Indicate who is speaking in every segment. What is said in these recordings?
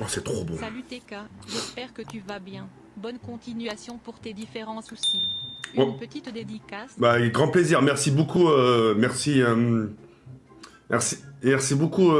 Speaker 1: Oh, c'est trop bon.
Speaker 2: Salut TK, j'espère que tu vas bien. Bonne continuation pour tes différents soucis. Une
Speaker 1: Oh.
Speaker 2: petite dédicace.
Speaker 1: Bah, avec grand plaisir. Merci beaucoup. Merci. Merci beaucoup.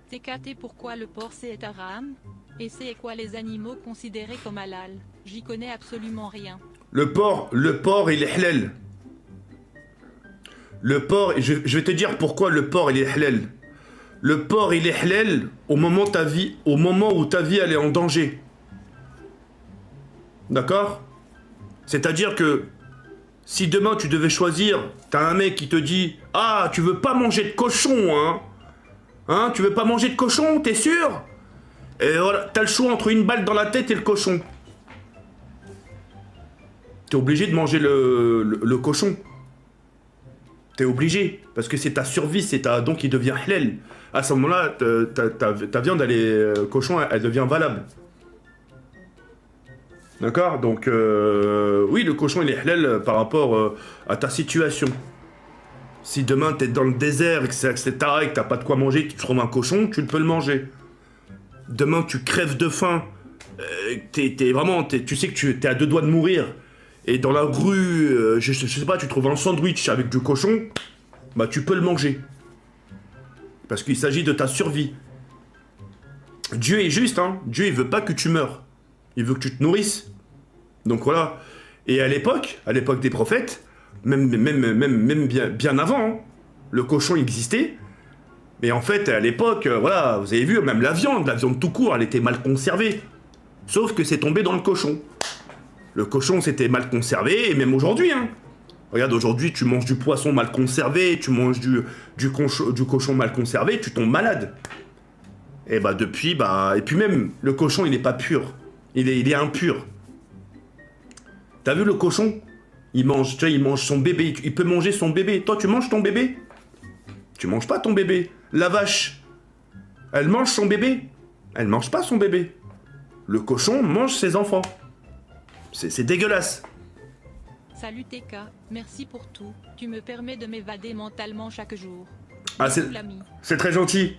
Speaker 2: TKT, pourquoi le porc c'est haram? Et c'est quoi les animaux considérés comme halal? J'y connais absolument rien.
Speaker 1: Le porc, il est halal. Le porc, je vais te dire pourquoi le porc, il est halal. Le porc, il est halal au moment où ta vie, elle est en danger. D'accord? C'est-à-dire que si demain tu devais choisir, t'as un mec qui te dit « Ah, tu veux pas manger de cochon, hein? Hein, tu veux pas manger de cochon, t'es sûr ?» Et voilà, t'as le choix entre une balle dans la tête et le cochon. T'es obligé de manger le cochon. T'es obligé, parce que c'est ta survie, donc il devient halal. À ce moment-là, ta viande, cochon, elle devient valable. D'accord? Donc, oui, le cochon, il est halal par rapport à ta situation. Si demain, t'es dans le désert, etc., et que t'as pas de quoi manger, tu trouves un cochon, tu peux le manger. Demain, tu crèves de faim, tu sais que t'es à deux doigts de mourir, et dans la rue, je sais pas, tu trouves un sandwich avec du cochon, bah tu peux le manger. Parce qu'il s'agit de ta survie. Dieu est juste, hein. Dieu, il veut pas que tu meurs. Il veut que tu te nourrisses. Donc voilà. Et à l'époque des prophètes, même bien avant, hein, le cochon existait. Mais en fait, à l'époque, voilà, vous avez vu, même la viande tout court, elle était mal conservée. Sauf que c'est tombé dans le cochon. Le cochon, c'était mal conservé, et même aujourd'hui, hein. Regarde, aujourd'hui, tu manges du poisson mal conservé, tu manges du cochon mal conservé, tu tombes malade. Et bah depuis, et puis même, le cochon, il est pas pur. Il est impur. T'as vu le cochon? Il mange son bébé, il peut manger son bébé. Toi, tu manges ton bébé? Tu manges pas ton bébé. La vache, elle mange son bébé? Elle mange pas son bébé. Le cochon mange ses enfants. C'est dégueulasse.
Speaker 2: Salut TK, merci pour tout. Tu me permets de m'évader mentalement chaque jour.
Speaker 1: Ah, c'est très gentil.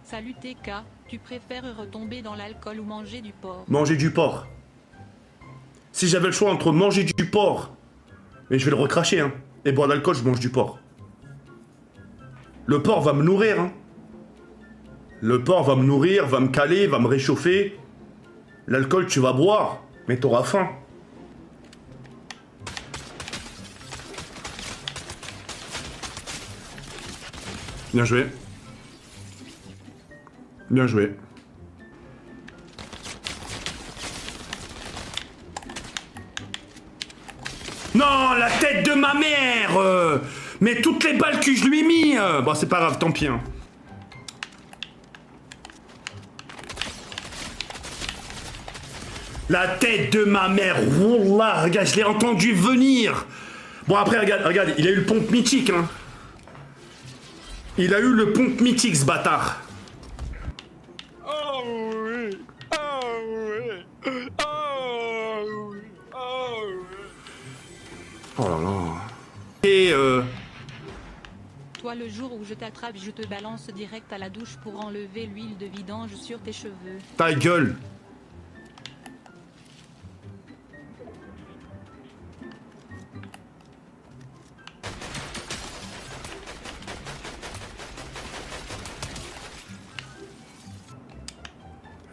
Speaker 2: Salut TK, tu préfères retomber dans l'alcool ou manger du porc?
Speaker 1: Manger du porc. Si j'avais le choix entre manger du porc, mais je vais le recracher, hein, et boire de l'alcool, je mange du porc. Le porc va me nourrir, hein. Le porc va me nourrir, va me caler, va me réchauffer. L'alcool, tu vas boire, mais t'auras faim. Bien joué. Bien joué. Non, la tête de ma mère mais toutes les balles que je lui ai mis Bon, c'est pas grave, tant pis. Hein. La tête de ma mère, wallah, regarde, je l'ai entendu venir. Bon, après, regarde, il a eu le pompe mythique, hein. Il a eu le pompe mythique, ce bâtard.
Speaker 3: Oh oui, oh oui, oh oui, oh oui.
Speaker 1: Oh là là. Et
Speaker 2: Toi, le jour où je t'attrape, je te balance direct à la douche pour enlever l'huile de vidange sur tes cheveux.
Speaker 1: ta gueule.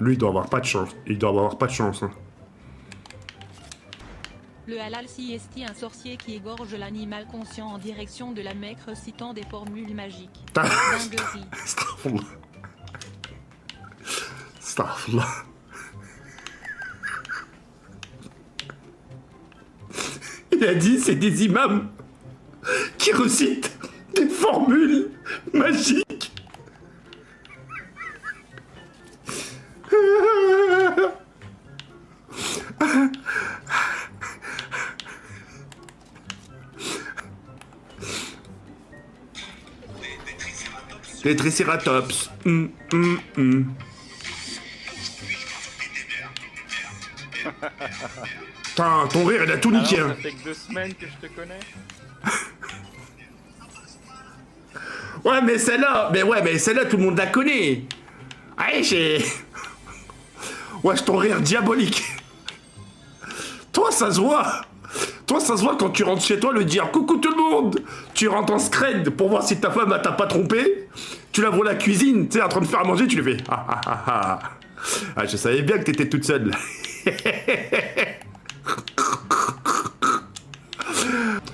Speaker 1: Lui, il doit avoir pas de chance. Il doit avoir pas de chance. Hein.
Speaker 2: Le halal siesti, un sorcier qui égorge l'animal conscient en direction de la Mecque citant des formules magiques. Dinguerie.
Speaker 1: Astaghfirullah. Astaghfirullah. Il a dit, c'est des imams qui récitent des formules magiques. Les Triceratops. Putain, ton rire, il a tout niqué.
Speaker 3: Alors,
Speaker 1: Hein.
Speaker 3: ça fait que 2 semaines que je te connais.
Speaker 1: Ouais, mais celle-là, tout le monde la connaît. Ouais, ouais, ton rire diabolique. Toi, ça se voit. Toi, ça se voit quand tu rentres chez toi, le dire coucou tout le monde. Tu rentres en scred pour voir si ta femme t'a pas trompé. Tu la vois à la cuisine, tu sais, en train de faire à manger, tu lui fais ah ah ah ah. Ah, je savais bien que t'étais toute seule.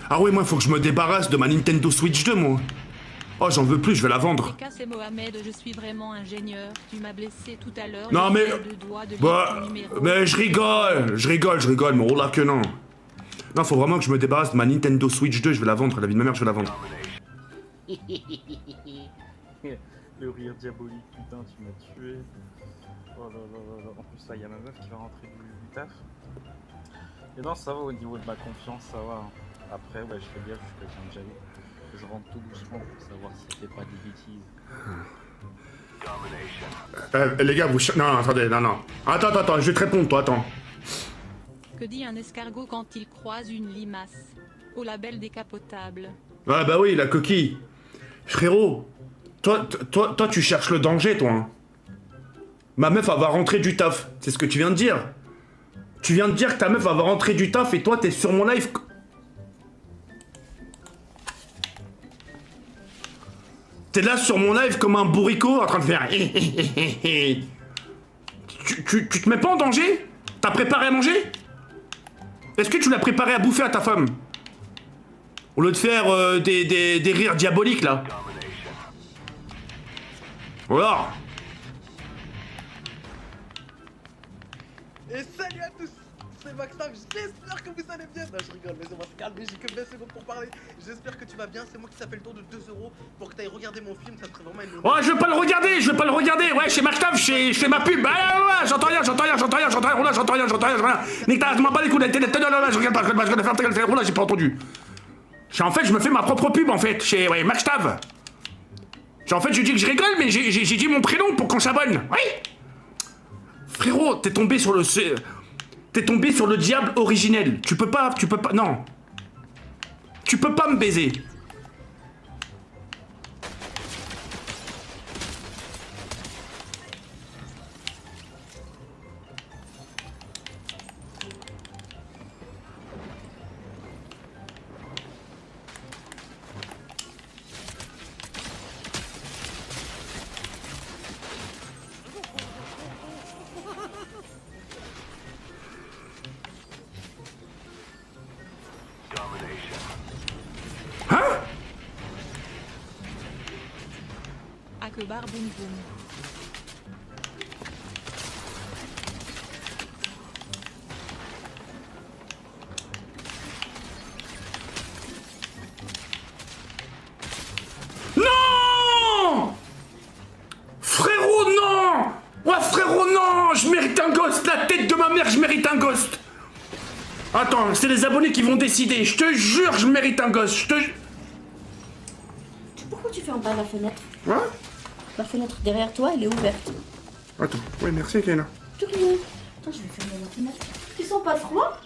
Speaker 1: Ah ouais, moi, faut que je me débarrasse de ma Nintendo Switch 2, moi. Oh, j'en veux plus, je vais la vendre.
Speaker 2: C'est Mohamed, je suis vraiment ingénieur. Tu m'as blessé tout à l'heure.
Speaker 1: Non, mais...
Speaker 2: Bah,
Speaker 1: mais je rigole, mais oh là que non. Non, faut vraiment que je me débarrasse de ma Nintendo Switch 2, je vais la vendre, la vie de ma mère, je vais la vendre.
Speaker 3: Le rire diabolique, putain, tu m'as tué. Oh là là là là. En plus, là, il y a ma meuf qui va rentrer du taf. Et non, ça va au niveau de ma confiance, ça va. Après, ouais, je fais bien, je suis quelqu'un de jaloux. Je rentre tout doucement pour savoir si je fais pas des bêtises.
Speaker 1: Les gars, vous... Non, attendez, non. Attends, je vais te répondre, toi, attends.
Speaker 2: Que dit un escargot quand il croise une limace? Au label décapotable.
Speaker 1: Ah bah oui, la coquille. Frérot, toi, tu cherches le danger, toi. Hein. Ma meuf, elle va rentrer du taf. C'est ce que tu viens de dire. Tu viens de dire que ta meuf, elle va rentrer du taf et toi, t'es sur mon live... T'es là sur mon live comme un bourricot en train de faire... tu te mets pas en danger? T'as préparé à manger? Est-ce que tu l'as préparé à bouffer à ta femme? Au lieu de faire des rires diaboliques, là. Voilà.
Speaker 4: Et salut à tous, c'est Maxime, j'espère que vous allez bien. Non, je rigole, mais on va se calmer, j'ai que 20 secondes pour parler. J'espère que tu vas bien, c'est moi qui t'appelle le don de 2 € pour que t'ailles regarder mon film, ça serait vraiment une...
Speaker 1: Oh, je veux pas le regarder, ouais, chez Maxtaf, je fais ma pub. Ah, ouais, j'entends rien, oh là, j'entends rien. Nique ta, je m'en bats les couilles, je regarde pas, je vais faire ta gueule, oh là, j'ai pas entendu. En fait, je me fais ma propre pub, en fait, chez, ouais, Maxtaf. En fait, je dis que je rigole, mais j'ai dit mon prénom pour qu'on s'abonne, oui. Frérot, t'es tombé sur le diable originel. Tu peux pas, non. Tu peux pas me baiser.
Speaker 2: Akbar boum boum.
Speaker 1: Non! Frérot, non! Ouais, frérot, non! Je mérite un ghost! La tête de ma mère, je mérite un ghost! Attends, c'est les abonnés qui vont décider. Je te jure, je mérite un ghost.
Speaker 5: Pourquoi tu fais en bas la fenêtre?
Speaker 1: Ouais?
Speaker 5: La fenêtre derrière toi, elle est ouverte.
Speaker 1: Attends, oui, merci, Kaina.
Speaker 5: De rien. Attends, je vais fermer la fenêtre. Ils sont pas froids?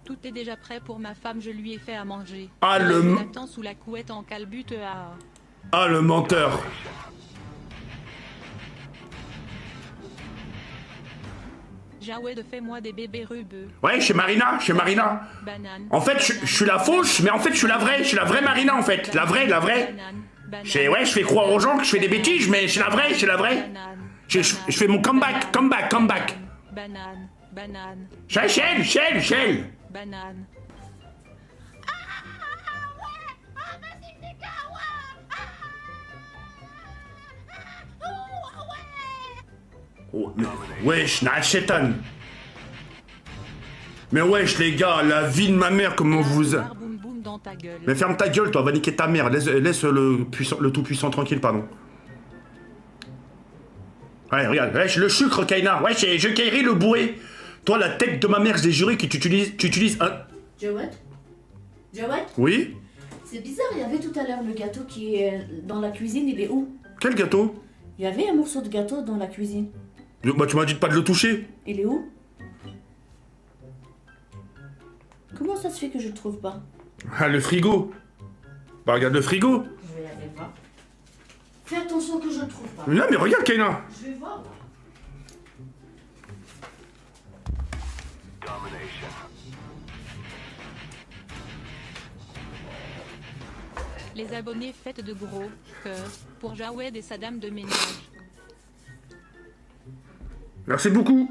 Speaker 2: Tout est déjà prêt pour ma femme, je lui ai fait à manger.
Speaker 1: Ah,
Speaker 2: Je l'attends sous la couette en calbute à...
Speaker 1: Ah, le menteur.
Speaker 2: Jawed, fais-moi des bébés rubeux.
Speaker 1: Ouais, chez Marina.
Speaker 2: Banane.
Speaker 1: En fait, je suis la fauche, mais en fait, je suis la vraie Marina, en fait. La vraie.
Speaker 2: Banane.
Speaker 1: Ouais, je fais croire aux gens que je fais des bêtises, mais je suis la vraie.
Speaker 2: Banane.
Speaker 1: Je fais mon comeback.
Speaker 2: Banane.
Speaker 1: Shell.
Speaker 2: Banane.
Speaker 1: Oh, mais... Wesh, Nachétan. Mais wesh, les gars, la vie de ma mère, comment vous...
Speaker 2: Boum boum dans ta gueule.
Speaker 1: Mais ferme ta gueule, toi, va niquer ta mère. Laisse le tout-puissant tranquille, pardon. Ouais, regarde, wesh, le sucre, Kaina. Wesh, je caillerai le bourré. Toi, la tête de ma mère, j'ai juré que tu utilises un...
Speaker 5: Jawed?
Speaker 1: Oui?
Speaker 5: C'est bizarre, il y avait tout à l'heure le gâteau qui est dans la cuisine, il est où?
Speaker 1: Quel gâteau?
Speaker 5: Il y avait un morceau de gâteau dans la cuisine.
Speaker 1: Bah, tu m'as dit de pas de le toucher.
Speaker 5: Il est où? Comment ça se fait que je le trouve pas?
Speaker 1: Ah, le frigo. Bah regarde le frigo.
Speaker 5: Je vais aller voir. Fais attention que je ne trouve pas.
Speaker 1: Non mais regarde Kaina.
Speaker 5: Je vais voir.
Speaker 2: Les abonnés faites de gros cœurs pour Jawed et sa dame de ménage.
Speaker 1: Merci beaucoup.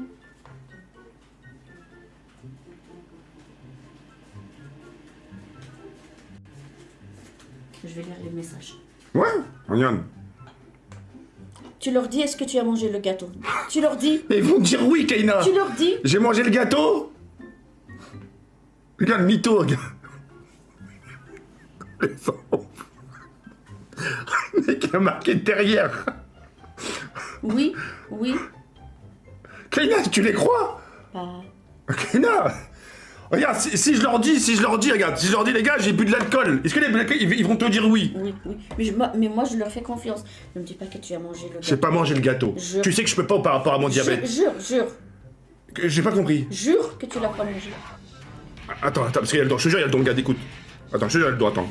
Speaker 5: Je vais lire les messages.
Speaker 1: Ouais, regarde.
Speaker 5: Tu leur dis, est-ce que tu as mangé le gâteau? Tu leur dis.
Speaker 1: Ils vont dire oui, Kaina.
Speaker 5: Tu leur dis.
Speaker 1: J'ai mangé le gâteau. Regarde, mytho, regarde. Le mec a marqué derrière.
Speaker 5: Oui, oui.
Speaker 1: Kaina, tu les crois?
Speaker 5: Bah.
Speaker 1: Kaina. Regarde, si je leur dis, regarde, si je leur dis les gars, j'ai bu de l'alcool, est-ce que les mecs, ils vont te dire oui?
Speaker 5: Oui, oui. Mais moi, je leur fais confiance. Ne me dis pas que tu as mangé le gâteau.
Speaker 1: J'ai pas mangé le gâteau.
Speaker 5: Jure.
Speaker 1: Tu sais que je peux pas par rapport à mon diabète.
Speaker 5: Jure.
Speaker 1: J'ai pas compris.
Speaker 5: Jure que tu l'as pas mangé.
Speaker 1: Attends, parce qu'il y a le don. Je te jure, il y a le don, regarde, écoute. Attends, je te jure, il y a le don, attends.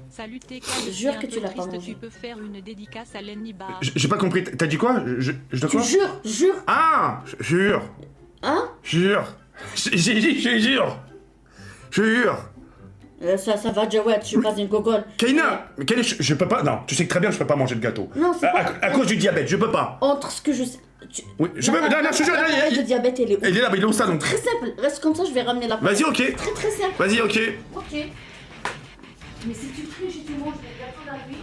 Speaker 2: Salut TK, je
Speaker 5: Jure
Speaker 2: suis
Speaker 5: que
Speaker 2: un
Speaker 5: tu
Speaker 2: peu
Speaker 5: l'as pas
Speaker 2: triste,
Speaker 5: mangé.
Speaker 2: tu peux faire une dédicace à Lenny Bar.
Speaker 1: J'ai pas compris, t'as dit quoi? Je dois
Speaker 5: Tu
Speaker 1: quoi?
Speaker 5: jure.
Speaker 1: Ah! Jure!
Speaker 5: Hein?
Speaker 1: Jure! J'ai dit, je jure! Jure!
Speaker 5: Ça va, Jawed, je suis pas une gogole.
Speaker 1: Kaina! Mais je peux pas. Non, tu sais que très bien, je peux pas manger de gâteau.
Speaker 5: Non, c'est pas.
Speaker 1: À cause du diabète, je peux pas.
Speaker 5: Entre ce que je sais.
Speaker 1: Oui, je peux. Non, je te jure,
Speaker 5: Le diabète, elle est où?
Speaker 1: il est là, mais il est où ça donc?
Speaker 5: Très simple. Reste comme ça, je vais ramener la.
Speaker 1: Vas-y, ok.
Speaker 5: Très simple.
Speaker 1: Vas-y, ok.
Speaker 5: Ok. Mais si tu triches et tu manges des gâteaux la nuit.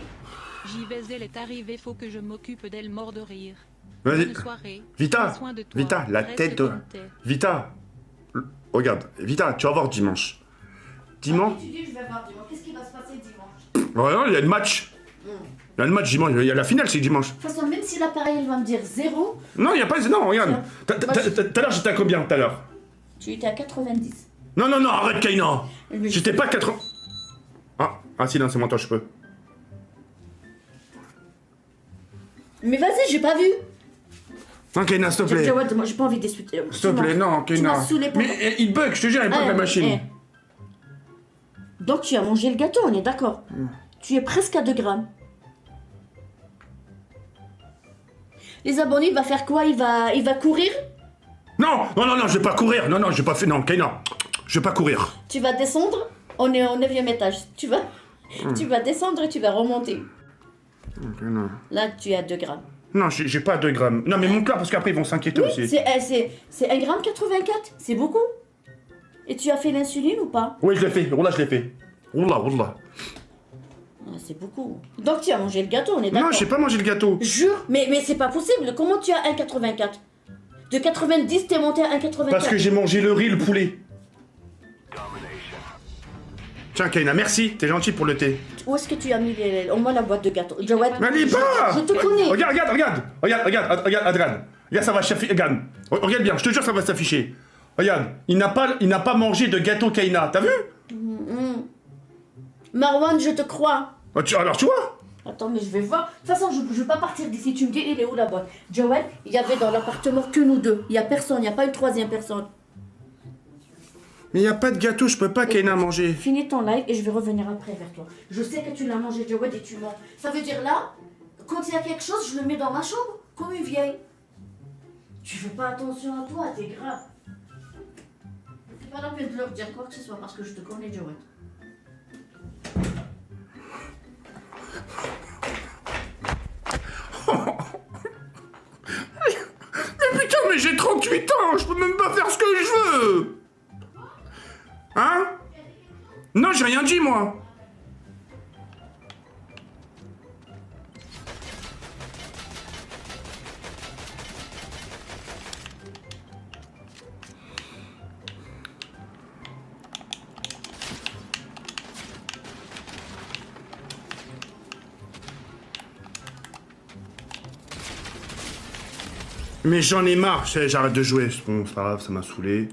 Speaker 2: JVZ est arrivé, faut que je m'occupe d'elle, mort de rire.
Speaker 1: Vas-y.
Speaker 2: Bonne soirée.
Speaker 1: Vita,
Speaker 2: Prends soin de toi.
Speaker 1: Vita, la
Speaker 2: Reste
Speaker 1: tête de.
Speaker 2: comme t'es.
Speaker 1: Vita, regarde, Vita, tu vas voir dimanche. Dimanche.
Speaker 5: Tu dis, je vais voir dimanche. Qu'est-ce qui va se passer dimanche?
Speaker 1: Ouais, il y a le match. Il y a le match dimanche, il y a la finale, c'est dimanche.
Speaker 5: De toute façon, même si l'appareil il va me dire 0,
Speaker 1: Non, il y a pas. Non, regarde. Tout à l'heure, j'étais à combien tout à l'heure?
Speaker 5: tu étais à 90.
Speaker 1: Non, arrête, Kaina.
Speaker 5: Mais
Speaker 1: J'étais pas à 80. Ah, si, non, c'est moi, toi, je peux.
Speaker 5: Mais vas-y, j'ai pas vu.
Speaker 1: Non, Kaina, s'il te plaît.
Speaker 5: Jawed, moi j'ai pas envie d'essuyer.
Speaker 1: S'il te plaît, non,
Speaker 5: Tu
Speaker 1: Kaina.
Speaker 5: m'as saoulé pendant.
Speaker 1: Mais il bug, je te jure, il bug la machine.
Speaker 5: Donc tu as mangé le gâteau, on est d'accord. Tu es presque à 2 grammes. Les abonnés, il va faire quoi? Il va courir?
Speaker 1: Non, je vais pas courir. Non, je vais pas faire. Non, Kaina, je vais pas courir.
Speaker 5: Tu vas descendre? On est au 9e étage. Tu vas descendre et tu vas remonter.
Speaker 1: Non,
Speaker 5: Là, tu es à 2 grammes.
Speaker 1: non, j'ai pas 2 grammes. Non, mais mon corps, parce qu'après, ils vont s'inquiéter
Speaker 5: Oui,
Speaker 1: aussi.
Speaker 5: c'est 1 gramme 84. C'est beaucoup. Et tu as fait l'insuline ou pas?
Speaker 1: Oui, je l'ai fait. Roula, je l'ai fait. Roula.
Speaker 5: Ah, c'est beaucoup. Donc tu as mangé le gâteau, on est d'accord?
Speaker 1: Non, j'ai pas mangé le gâteau.
Speaker 5: Jure, mais c'est pas possible. Comment tu as 1,84? De 90, t'es monté à 1,84.
Speaker 1: Parce que j'ai mangé le riz, le poulet. Tiens, Kaina, merci. T'es gentil pour le thé.
Speaker 5: Où est-ce que tu as mis au moins la boîte de gâteau? Jawed,
Speaker 1: Mais lis pas.
Speaker 5: je te connais.
Speaker 1: Regarde, Adrien. Regarde, ça va s'afficher. Regarde bien, je te jure, ça va s'afficher. Regarde, il n'a pas mangé de gâteau Kaina. T'as vu?
Speaker 5: Marwan, je te crois.
Speaker 1: Alors, tu vois?
Speaker 5: Attends, mais je vais voir. De toute façon, je vais pas partir d'ici. Tu me dis, il est où la boîte? Jawed, il y avait dans l'appartement que nous deux. Il y a personne, il n'y a pas une troisième personne.
Speaker 1: Mais il n'y a pas de gâteau, je peux pas Kaina manger.
Speaker 5: Finis ton live et je vais revenir après vers toi. Je sais que tu l'as mangé, Jawed, et tu mens. Ça veut dire là, quand il y a quelque chose, je le mets dans ma chambre, comme une vieille. Tu fais pas attention à toi, t'es grave. C'est pas la peine de leur dire quoi que ce soit parce que je te connais, Jawed.
Speaker 1: Mais putain, mais j'ai 38 ans, je peux même pas faire ce que je veux. Hein? Non, j'ai rien dit, moi. Mais j'en ai marre, j'arrête de jouer. Bon, c'est pas grave, ça m'a saoulé.